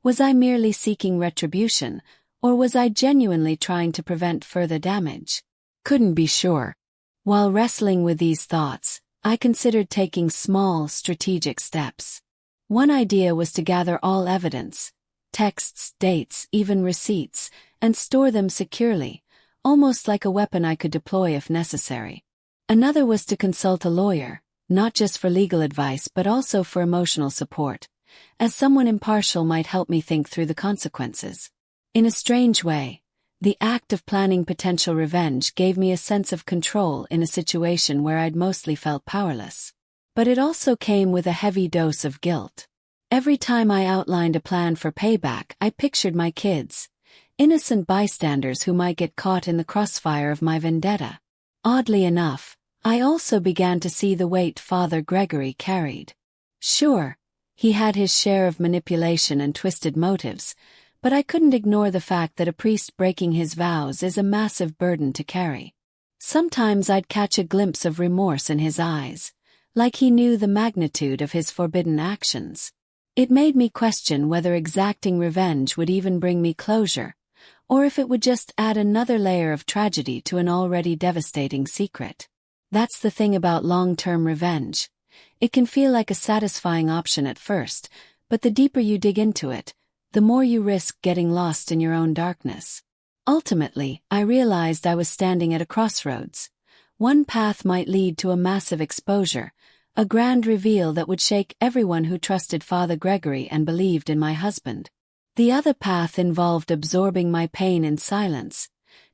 Was I merely seeking retribution, or was I genuinely trying to prevent further damage? Couldn't be sure. While wrestling with these thoughts, I considered taking small, strategic steps. One idea was to gather all evidence, texts, dates, even receipts, and store them securely, almost like a weapon I could deploy if necessary. Another was to consult a lawyer, not just for legal advice but also for emotional support, as someone impartial might help me think through the consequences. In a strange way, the act of planning potential revenge gave me a sense of control in a situation where I'd mostly felt powerless. But it also came with a heavy dose of guilt. Every time I outlined a plan for payback, I pictured my kids, innocent bystanders who might get caught in the crossfire of my vendetta. Oddly enough, I also began to see the weight Father Gregory carried. Sure, he had his share of manipulation and twisted motives, but I couldn't ignore the fact that a priest breaking his vows is a massive burden to carry. Sometimes I'd catch a glimpse of remorse in his eyes, like he knew the magnitude of his forbidden actions. It made me question whether exacting revenge would even bring me closure, or if it would just add another layer of tragedy to an already devastating secret. That's the thing about long-term revenge. It can feel like a satisfying option at first, but the deeper you dig into it, the more you risk getting lost in your own darkness. Ultimately, I realized I was standing at a crossroads. One path might lead to a massive exposure, a grand reveal that would shake everyone who trusted Father Gregory and believed in my husband. The other path involved absorbing my pain in silence,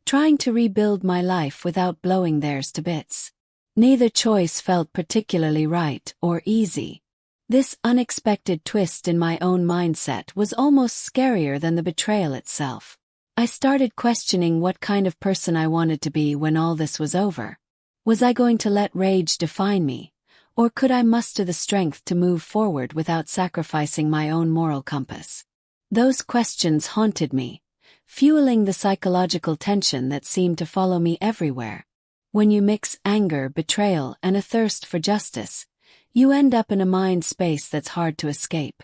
trying to rebuild my life without blowing theirs to bits. Neither choice felt particularly right or easy. This unexpected twist in my own mindset was almost scarier than the betrayal itself. I started questioning what kind of person I wanted to be when all this was over. Was I going to let rage define me, or could I muster the strength to move forward without sacrificing my own moral compass? Those questions haunted me, fueling the psychological tension that seemed to follow me everywhere. When you mix anger, betrayal, and a thirst for justice, you end up in a mind space that's hard to escape.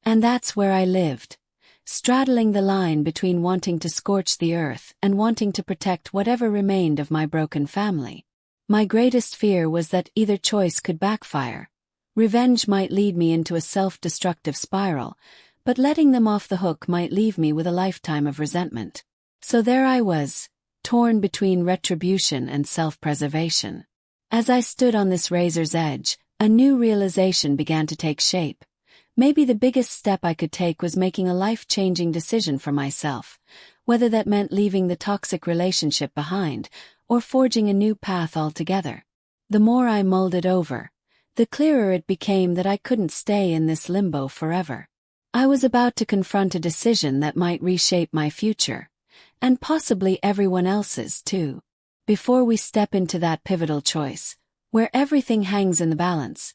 And that's where I lived, straddling the line between wanting to scorch the earth and wanting to protect whatever remained of my broken family. My greatest fear was that either choice could backfire. Revenge might lead me into a self-destructive spiral, but letting them off the hook might leave me with a lifetime of resentment. So there I was, torn between retribution and self-preservation. As I stood on this razor's edge, a new realization began to take shape. Maybe the biggest step I could take was making a life-changing decision for myself, whether that meant leaving the toxic relationship behind or forging a new path altogether. The more I mulled it over, the clearer it became that I couldn't stay in this limbo forever. I was about to confront a decision that might reshape my future, and possibly everyone else's too. Before we step into that pivotal choice, where everything hangs in the balance,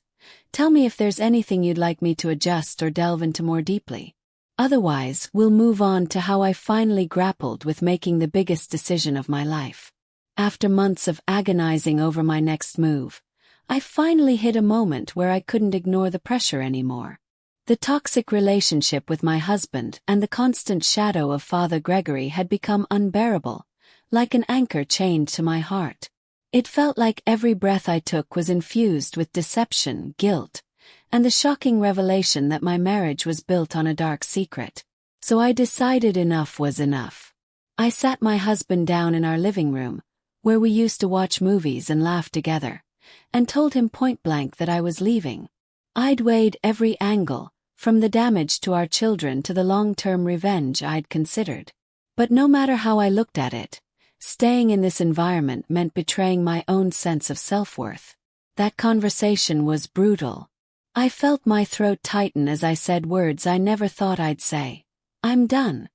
tell me if there's anything you'd like me to adjust or delve into more deeply. Otherwise, we'll move on to how I finally grappled with making the biggest decision of my life. After months of agonizing over my next move, I finally hit a moment where I couldn't ignore the pressure anymore. The toxic relationship with my husband and the constant shadow of Father Gregory had become unbearable, like an anchor chained to my heart. It felt like every breath I took was infused with deception, guilt, and the shocking revelation that my marriage was built on a dark secret. So I decided enough was enough. I sat my husband down in our living room, where we used to watch movies and laugh together, and told him point-blank that I was leaving. I'd weighed every angle, from the damage to our children to the long-term revenge I'd considered. But no matter how I looked at it, staying in this environment meant betraying my own sense of self-worth. That conversation was brutal. I felt my throat tighten as I said words I never thought I'd say. I'm done.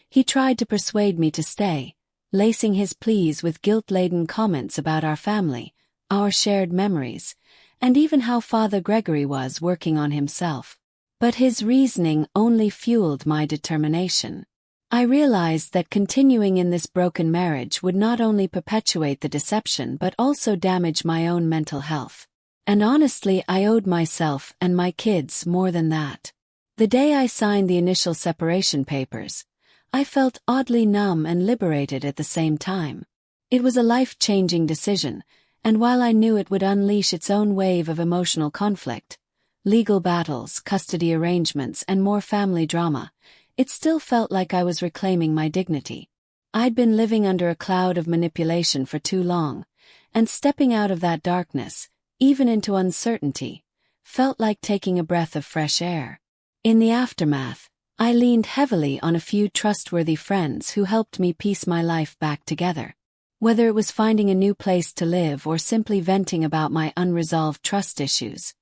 He tried to persuade me to stay, lacing his pleas with guilt-laden comments about our family, our shared memories, and even how Father Gregory was working on himself. But his reasoning only fueled my determination. I realized that continuing in this broken marriage would not only perpetuate the deception but also damage my own mental health. And honestly, I owed myself and my kids more than that. The day I signed the initial separation papers, I felt oddly numb and liberated at the same time. It was a life-changing decision, and while I knew it would unleash its own wave of emotional conflict, legal battles, custody arrangements, and more family drama, it still felt like I was reclaiming my dignity. I'd been living under a cloud of manipulation for too long, and stepping out of that darkness, even into uncertainty, felt like taking a breath of fresh air. In the aftermath, I leaned heavily on a few trustworthy friends who helped me piece my life back together. Whether it was finding a new place to live or simply venting about my unresolved trust issues,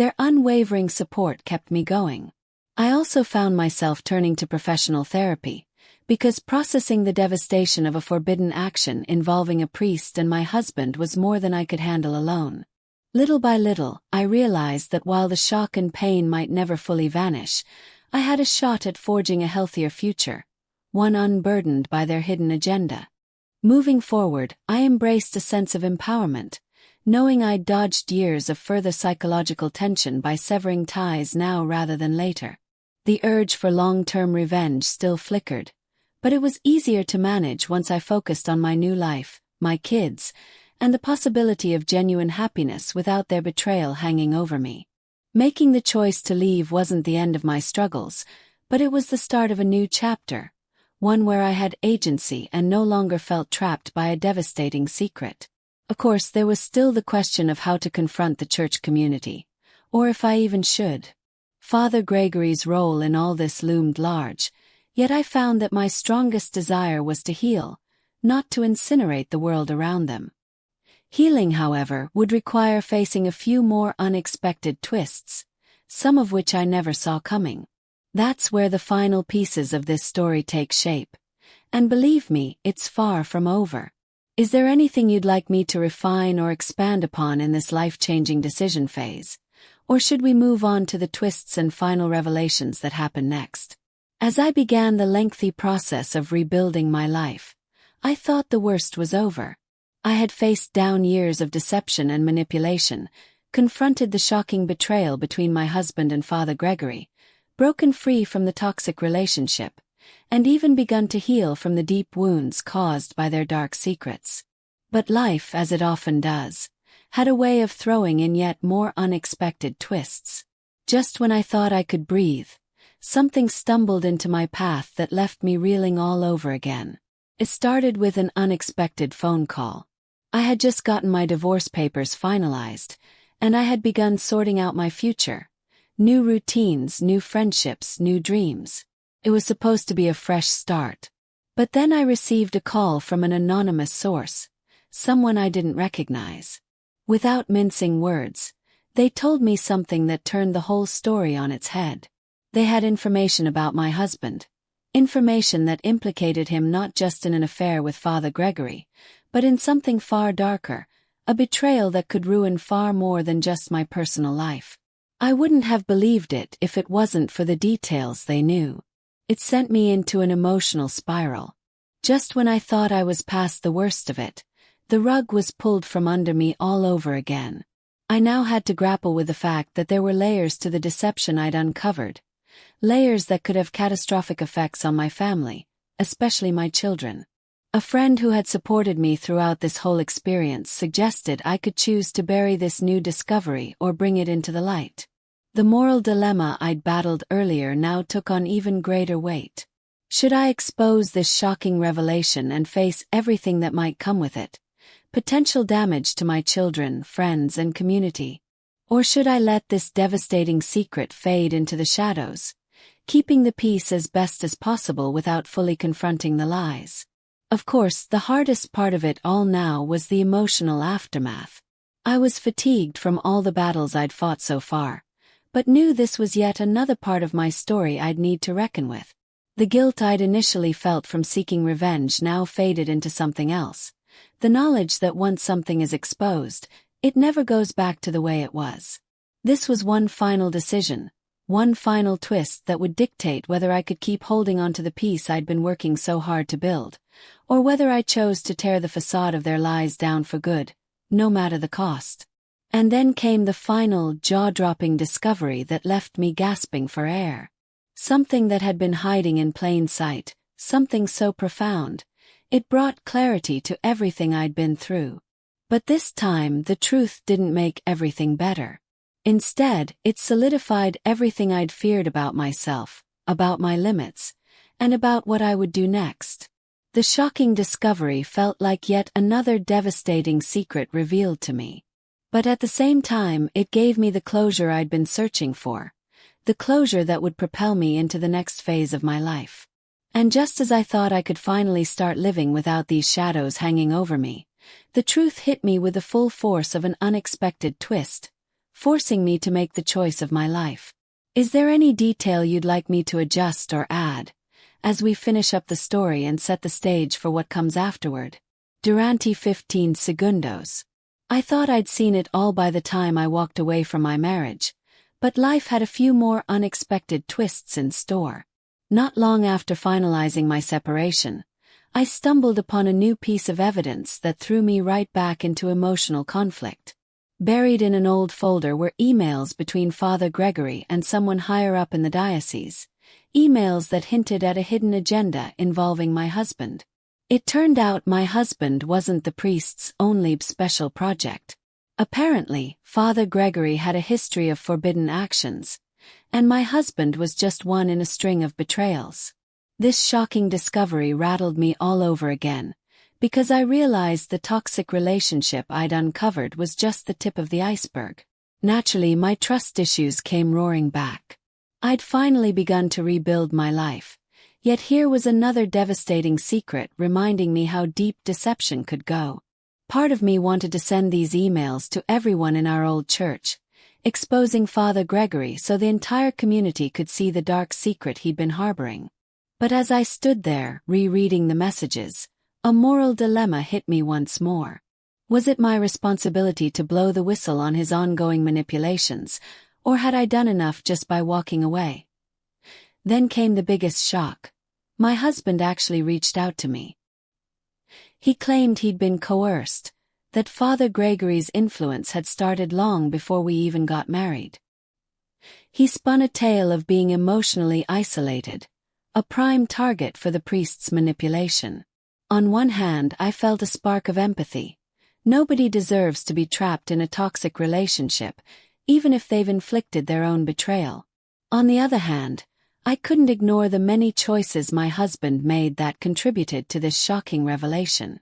Their unwavering support kept me going. I also found myself turning to professional therapy, because processing the devastation of a forbidden action involving a priest and my husband was more than I could handle alone. Little by little, I realized that while the shock and pain might never fully vanish, I had a shot at forging a healthier future, one unburdened by their hidden agenda. Moving forward, I embraced a sense of empowerment, knowing I'd dodged years of further psychological tension by severing ties now rather than later. The urge for long-term revenge still flickered, but it was easier to manage once I focused on my new life, my kids, and the possibility of genuine happiness without their betrayal hanging over me. Making the choice to leave wasn't the end of my struggles, but it was the start of a new chapter, one where I had agency and no longer felt trapped by a devastating secret. Of course, there was still the question of how to confront the church community, or if I even should. Father Gregory's role in all this loomed large, yet I found that my strongest desire was to heal, not to incinerate the world around them. Healing, however, would require facing a few more unexpected twists, some of which I never saw coming. That's where the final pieces of this story take shape. And believe me, it's far from over. Is there anything you'd like me to refine or expand upon in this life-changing decision phase? Or should we move on to the twists and final revelations that happen next? As I began the lengthy process of rebuilding my life, I thought the worst was over. I had faced down years of deception and manipulation, confronted the shocking betrayal between my husband and Father Gregory, broken free from the toxic relationship, and even begun to heal from the deep wounds caused by their dark secrets. But life, as it often does, had a way of throwing in yet more unexpected twists. Just when I thought I could breathe, something stumbled into my path that left me reeling all over again. It started with an unexpected phone call. I had just gotten my divorce papers finalized, and I had begun sorting out my future. New routines, new friendships, new dreams. It was supposed to be a fresh start. But then I received a call from an anonymous source, someone I didn't recognize. Without mincing words, they told me something that turned the whole story on its head. They had information about my husband, information that implicated him not just in an affair with Father Gregory, but in something far darker, a betrayal that could ruin far more than just my personal life. I wouldn't have believed it if it wasn't for the details they knew. It sent me into an emotional spiral. Just when I thought I was past the worst of it, the rug was pulled from under me all over again. I now had to grapple with the fact that there were layers to the deception I'd uncovered, layers that could have catastrophic effects on my family, especially my children. A friend who had supported me throughout this whole experience suggested I could choose to bury this new discovery or bring it into the light. The moral dilemma I'd battled earlier now took on even greater weight. Should I expose this shocking revelation and face everything that might come with it? Potential damage to my children, friends, and community? Or should I let this devastating secret fade into the shadows, keeping the peace as best as possible without fully confronting the lies? Of course, the hardest part of it all now was the emotional aftermath. I was fatigued from all the battles I'd fought so far, but knew this was yet another part of my story I'd need to reckon with. The guilt I'd initially felt from seeking revenge now faded into something else. The knowledge that once something is exposed, it never goes back to the way it was. This was one final decision, one final twist that would dictate whether I could keep holding on to the peace I'd been working so hard to build, or whether I chose to tear the facade of their lies down for good, no matter the cost. And then came the final, jaw-dropping discovery that left me gasping for air. Something that had been hiding in plain sight, something so profound. It brought clarity to everything I'd been through. But this time, the truth didn't make everything better. Instead, it solidified everything I'd feared about myself, about my limits, and about what I would do next. The shocking discovery felt like yet another devastating secret revealed to me. But at the same time, it gave me the closure I'd been searching for, the closure that would propel me into the next phase of my life. And just as I thought I could finally start living without these shadows hanging over me, the truth hit me with the full force of an unexpected twist. forcing me to make the choice of my life. Is there any detail you'd like me to adjust or add, as we finish up the story and set the stage for what comes afterward? Durante 15 segundos. I thought I'd seen it all by the time I walked away from my marriage, but life had a few more unexpected twists in store. Not long after finalizing my separation, I stumbled upon a new piece of evidence that threw me right back into emotional conflict. Buried in an old folder were emails between Father Gregory and someone higher up in the diocese, emails that hinted at a hidden agenda involving my husband. It turned out my husband wasn't the priest's only special project. Apparently, Father Gregory had a history of forbidden actions, and my husband was just one in a string of betrayals. This shocking discovery rattled me all over again, because I realized the toxic relationship I'd uncovered was just the tip of the iceberg. Naturally, my trust issues came roaring back. I'd finally begun to rebuild my life, yet here was another devastating secret reminding me how deep deception could go. Part of me wanted to send these emails to everyone in our old church, exposing Father Gregory so the entire community could see the dark secret he'd been harboring. But as I stood there, rereading the messages, a moral dilemma hit me once more. Was it my responsibility to blow the whistle on his ongoing manipulations, or had I done enough just by walking away? Then came the biggest shock. My husband actually reached out to me. He claimed he'd been coerced, that Father Gregory's influence had started long before we even got married. He spun a tale of being emotionally isolated, a prime target for the priest's manipulation. On one hand, I felt a spark of empathy. Nobody deserves to be trapped in a toxic relationship, even if they've inflicted their own betrayal. On the other hand, I couldn't ignore the many choices my husband made that contributed to this shocking revelation.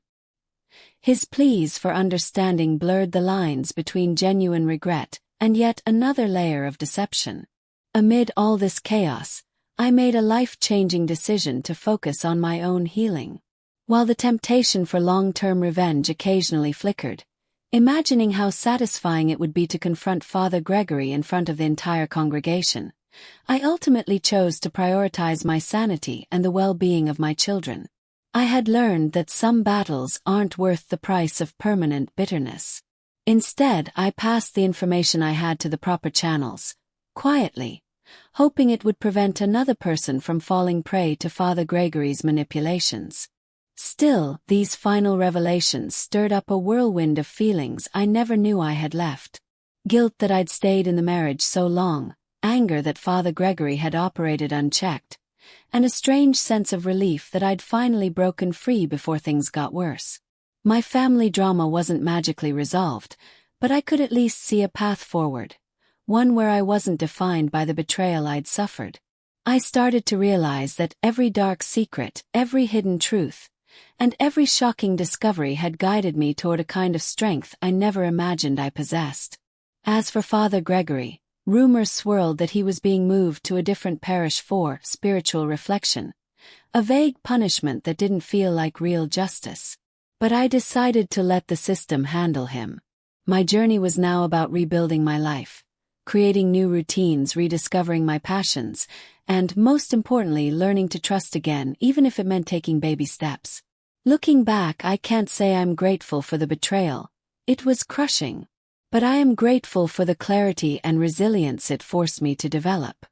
His pleas for understanding blurred the lines between genuine regret and yet another layer of deception. Amid all this chaos, I made a life-changing decision to focus on my own healing. While the temptation for long-term revenge occasionally flickered, imagining how satisfying it would be to confront Father Gregory in front of the entire congregation, I ultimately chose to prioritize my sanity and the well-being of my children. I had learned that some battles aren't worth the price of permanent bitterness. Instead, I passed the information I had to the proper channels, quietly, hoping it would prevent another person from falling prey to Father Gregory's manipulations. Still, these final revelations stirred up a whirlwind of feelings I never knew I had left. Guilt that I'd stayed in the marriage so long, anger that Father Gregory had operated unchecked, and a strange sense of relief that I'd finally broken free before things got worse. My family drama wasn't magically resolved, but I could at least see a path forward, one where I wasn't defined by the betrayal I'd suffered. I started to realize that every dark secret, every hidden truth, and every shocking discovery had guided me toward a kind of strength I never imagined I possessed. As for Father Gregory, rumors swirled that he was being moved to a different parish for spiritual reflection, a vague punishment that didn't feel like real justice. But I decided to let the system handle him. My journey was now about rebuilding my life, creating new routines, rediscovering my passions, and, most importantly, learning to trust again, even if it meant taking baby steps. Looking back, I can't say I'm grateful for the betrayal. It was crushing. But I am grateful for the clarity and resilience it forced me to develop.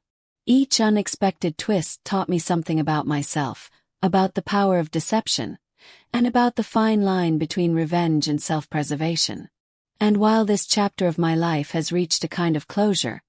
Each unexpected twist taught me something about myself, about the power of deception, and about the fine line between revenge and self-preservation. And while this chapter of my life has reached a kind of closure,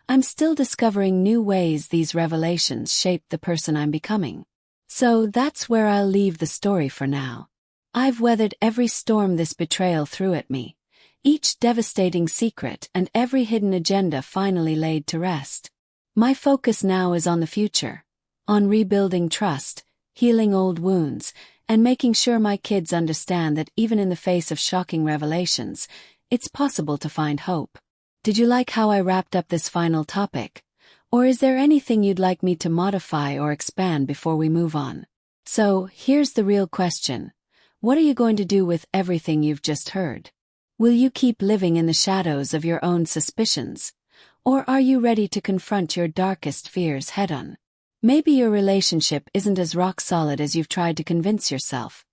I'm still discovering new ways these revelations shaped the person I'm becoming. So that's where I'll leave the story for now. I've weathered every storm this betrayal threw at me, each devastating secret and every hidden agenda finally laid to rest. My focus now is on the future, on rebuilding trust, healing old wounds, and making sure my kids understand that even in the face of shocking revelations, it's possible to find hope. Did you like how I wrapped up this final topic? Or is there anything you'd like me to modify or expand before we move on? So, here's the real question. What are you going to do with everything you've just heard? Will you keep living in the shadows of your own suspicions? Or are you ready to confront your darkest fears head-on? Maybe your relationship isn't as rock-solid as you've tried to convince yourself.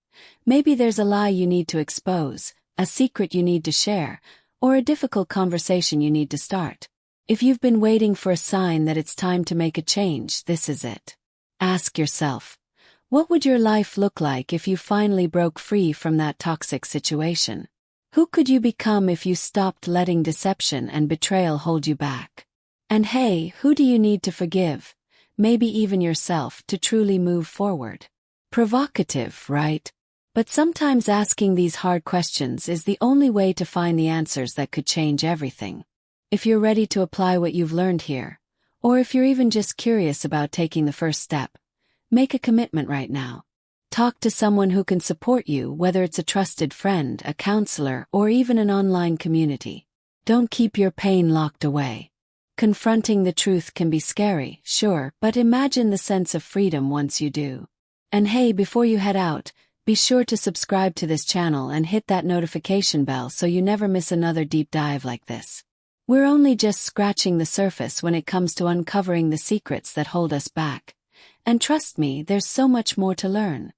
Maybe there's a lie you need to expose, a secret you need to share, or a difficult conversation you need to start. If you've been waiting for a sign that it's time to make a change, this is it. Ask yourself, what would your life look like if you finally broke free from that toxic situation? Who could you become if you stopped letting deception and betrayal hold you back? And hey, who do you need to forgive, maybe even yourself, to truly move forward? Provocative, right? But sometimes asking these hard questions is the only way to find the answers that could change everything. If you're ready to apply what you've learned here, or if you're even just curious about taking the first step, make a commitment right now. Talk to someone who can support you, whether it's a trusted friend, a counselor, or even an online community. Don't keep your pain locked away. Confronting the truth can be scary, sure, but imagine the sense of freedom once you do. And hey, before you head out, be sure to subscribe to this channel and hit that notification bell so you never miss another deep dive like this. We're only just scratching the surface when it comes to uncovering the secrets that hold us back. And trust me, there's so much more to learn.